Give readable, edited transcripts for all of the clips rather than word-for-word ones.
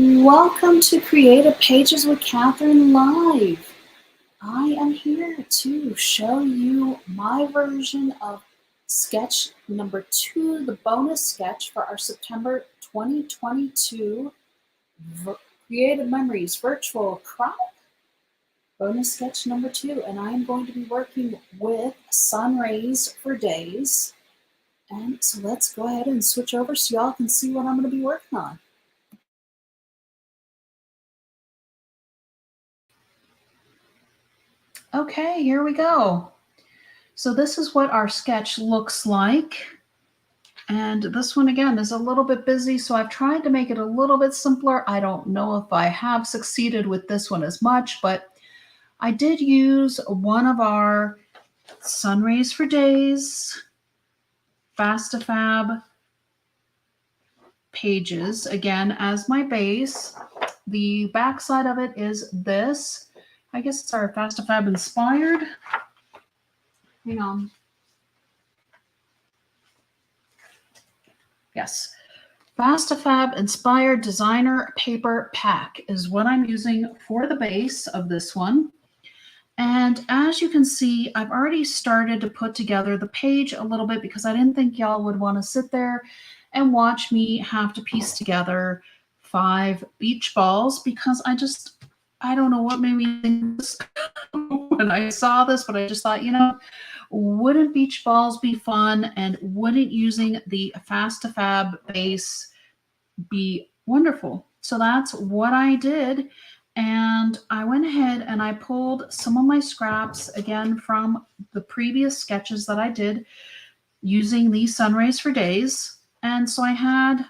Welcome to Creative Pages with Catherine Live. I am here to show you my version of sketch number 2, the bonus sketch for our September 2022 Creative Memories Virtual Crop bonus sketch number 2. And I am going to be working with Sunrays for days. And so let's go ahead and switch over so y'all can see what I'm going to be working on. Okay, here we go. So this is what our sketch looks like. And this one again is a little bit busy, so I've tried to make it a little bit simpler. I don't know if I have succeeded with this one as much, but I did use one of our Sunrays for Days Fast-to-Fab pages again as my base. The back side of it is this. I guess it's our Fast-to-Fab inspired. Hang on. Yes. Fast-to-Fab inspired designer paper pack is what I'm using for the base of this one. And as you can see, I've already started to put together the page a little bit because I didn't think y'all would want to sit there and watch me have to piece together 5 beach balls because I don't know what made me think this when I saw this, but I just thought, wouldn't beach balls be fun, and wouldn't using the Fast-to-Fab base be wonderful? So that's what I did, and I went ahead and I pulled some of my scraps again from the previous sketches that I did using the Sunrays for Days. And so I had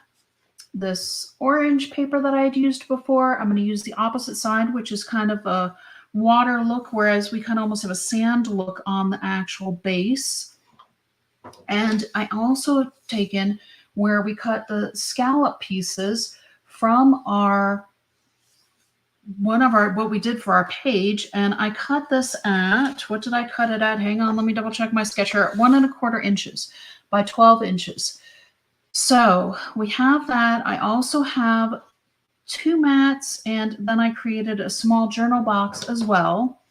this orange paper that I had used before. I'm going to use the opposite side, which is kind of a water look, whereas we kind of almost have a sand look on the actual base. And I also taken where we cut the scallop pieces from what we did for our page, and I cut this at, what did I cut it at? Hang on, let me double check my sketch here. 1¼ inches by 12 inches. So we have that. I also have 2 mats, and then I created a small journal box as well.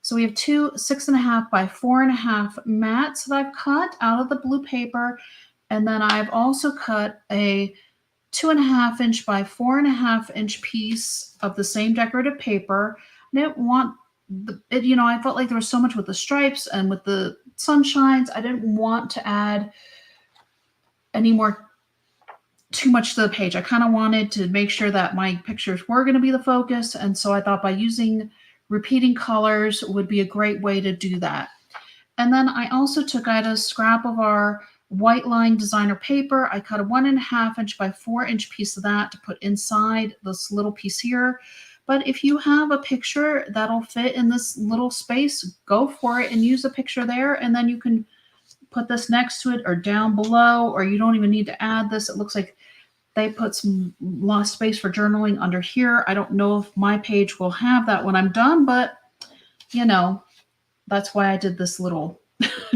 So we have 2 6½ by 4½ mats that I've cut out of the blue paper, and then I've also cut a 2½ inch by 4½ inch piece of the same decorative paper. I didn't want I felt like there was so much with the stripes and with the sunshines. I didn't want to add too much to the page. I kind of wanted to make sure that my pictures were going to be the focus, and so I thought by using repeating colors would be a great way to do that. And then I also took out a scrap of our white line designer paper. I cut a 1½ inch by 4 inch piece of that to put inside this little piece here. But if you have a picture that'll fit in this little space, go for it and use a picture there, and then you can put this next to it or down below, or you don't even need to add this. It looks like they put some lost space for journaling under here. I don't know if my page will have that when I'm done, but that's why I did this little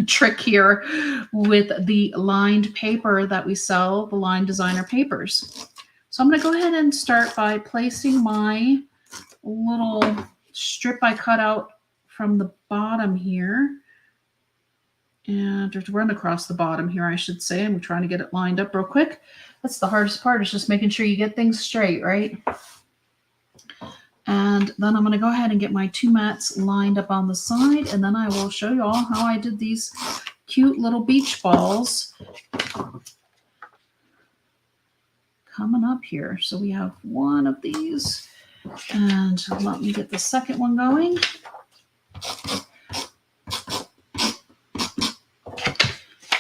trick here with the lined paper that we sell, the lined designer papers. So I'm going to go ahead and start by placing my little strip I cut out from the bottom here. And to run across the bottom here, I should say. I'm trying to get it lined up real quick. That's the hardest part, is just making sure you get things straight, right? And then I'm going to go ahead and get my 2 mats lined up on the side, and then I will show you all how I did these cute little beach balls coming up here. So we have one of these, and let me get the second one going.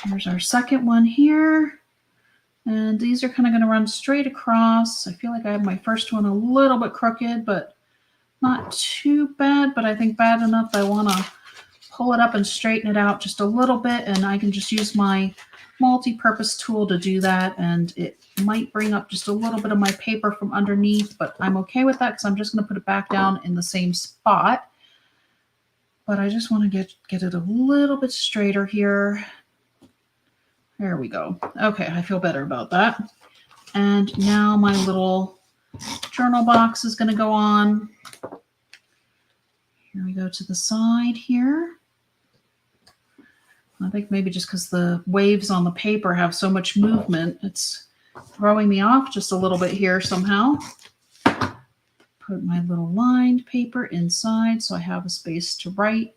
There's our second one here. And these are kind of going to run straight across. I feel like I have my first one a little bit crooked, but not too bad. But I think bad enough I want to pull it up and straighten it out just a little bit. And I can just use my multi-purpose tool to do that. And it might bring up just a little bit of my paper from underneath, but I'm okay with that because I'm just going to put it back down in the same spot. But I just want to get it a little bit straighter here. There we go. Okay, I feel better about that. And now my little journal box is going to go on. Here we go to the side here. I think maybe just because the waves on the paper have so much movement, it's throwing me off just a little bit here somehow. Put my little lined paper inside so I have a space to write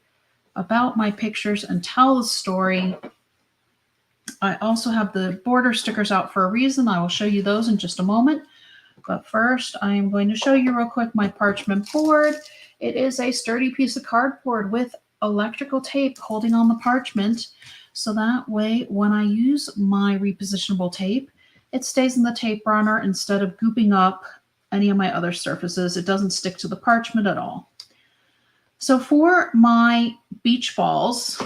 about my pictures and tell the story. I also have the border stickers out for a reason. I will show you those in just a moment. But first, I am going to show you real quick my parchment board. It is a sturdy piece of cardboard with electrical tape holding on the parchment. So that way, when I use my repositionable tape, it stays in the tape runner instead of gooping up any of my other surfaces. It doesn't stick to the parchment at all. So for my beach balls,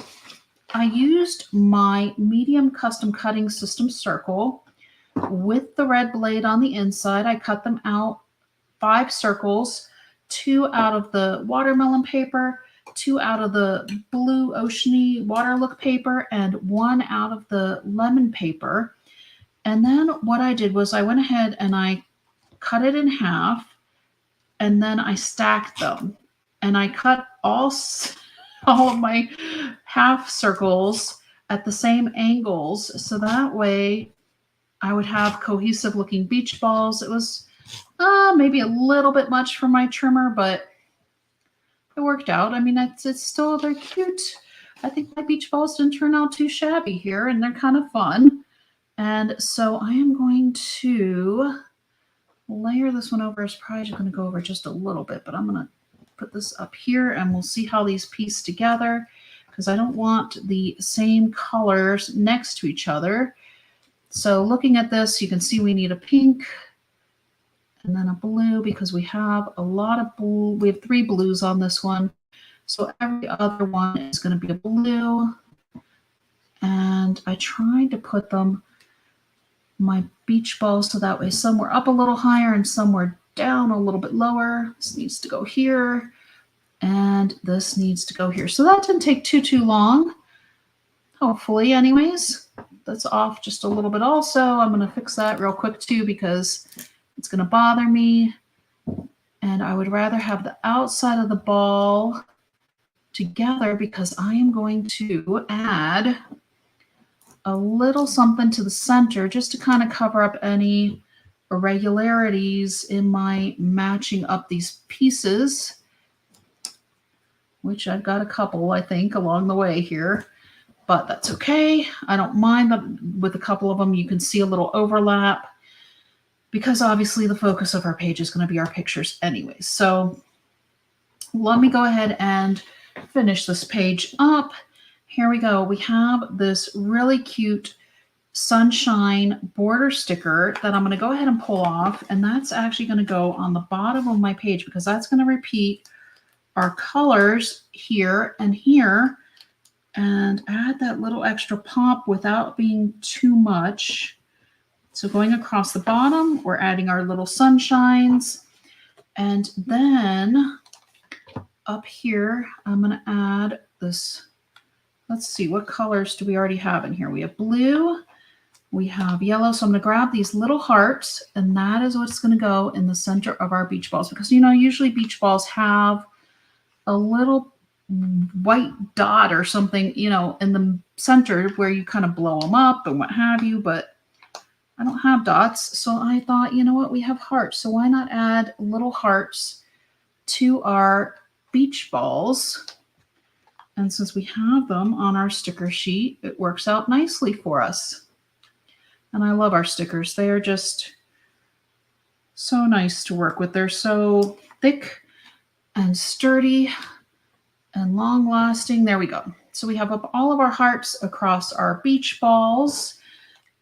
I used my medium custom cutting system circle with the red blade on the inside. I cut them out 5 circles, 2 out of the watermelon paper, 2 out of the blue oceany water look paper, and 1 out of the lemon paper. And then what I did was I went ahead and I cut it in half, and then I stacked them. And I cut all of my half circles at the same angles, so that way I would have cohesive looking beach balls. It was maybe a little bit much for my trimmer, but it worked out. I mean, it's still, they're cute. I think my beach balls didn't turn out too shabby here, and they're kind of fun. And so I am going to layer this one over. It's probably going to go over just a little bit, but I'm going to put this up here and we'll see how these piece together, because I don't want the same colors next to each other. So looking at this, you can see we need a pink and then a blue, because we have a lot of blue. We have 3 blues on this one. So every other one is going to be a blue. And I tried to put them, my beach balls, so that way some were up a little higher and some were down a little bit lower. This needs to go here and this needs to go here. So that didn't take too long. Hopefully, anyways. That's off just a little bit also. I'm going to fix that real quick too, because it's going to bother me. And I would rather have the outside of the ball together, because I am going to add a little something to the center just to kind of cover up any irregularities in my matching up these pieces, which I've got a couple, I think, along the way here, but that's okay. I don't mind that. With a couple of them, you can see a little overlap, because obviously the focus of our page is going to be our pictures anyway. So let me go ahead and finish this page up. Here we go. We have this really cute sunshine border sticker that I'm going to go ahead and pull off, and that's actually going to go on the bottom of my page, because that's going to repeat our colors here and here and add that little extra pop without being too much. So going across the bottom, we're adding our little sunshines, and then up here I'm going to add this. Let's see, what colors do we already have in here? We have blue, we have yellow. So I'm going to grab these little hearts, and that is what's going to go in the center of our beach balls, because, you know, usually beach balls have a little white dot or something, you know, in the center where you kind of blow them up and what have you, but I don't have dots. So I thought, you know what, we have hearts, so why not add little hearts to our beach balls? And since we have them on our sticker sheet, it works out nicely for us. And I love our stickers. They are just so nice to work with. They're so thick and sturdy and long lasting. There we go. So we have up all of our hearts across our beach balls.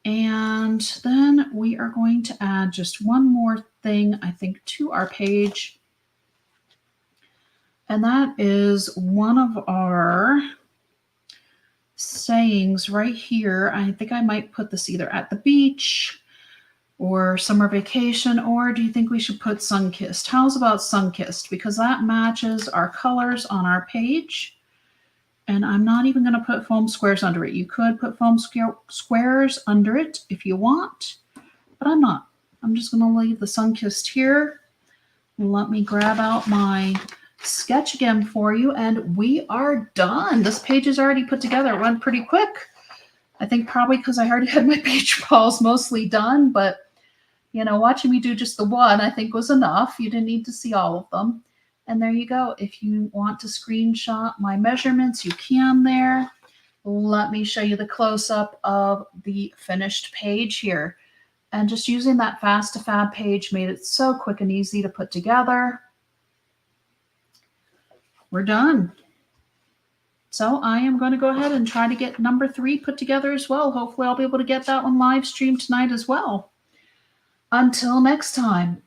And then we are going to add just one more thing, I think, to our page. And that is one of our sayings right here. I think I might put this either at the beach or summer vacation, or do you think we should put sun-kissed? How's about sun-kissed? Because that matches our colors on our page. And I'm not even going to put foam squares under it. You could put foam squares under it if you want, but I'm not. I'm just going to leave the sun-kissed here. Let me grab out my sketch again for you, and we are done. This page is already put together. It went pretty quick. I think probably because I already had my beach balls mostly done, but you know, watching me do just the one I think was enough. You didn't need to see all of them. And there you go. If you want to screenshot my measurements, you can there. Let me show you the close-up of the finished page here. And just using that Fast to Fab page made it so quick and easy to put together. We're done. So I am going to go ahead and try to get number 3 put together as well. Hopefully I'll be able to get that one live streamed tonight as well. Until next time.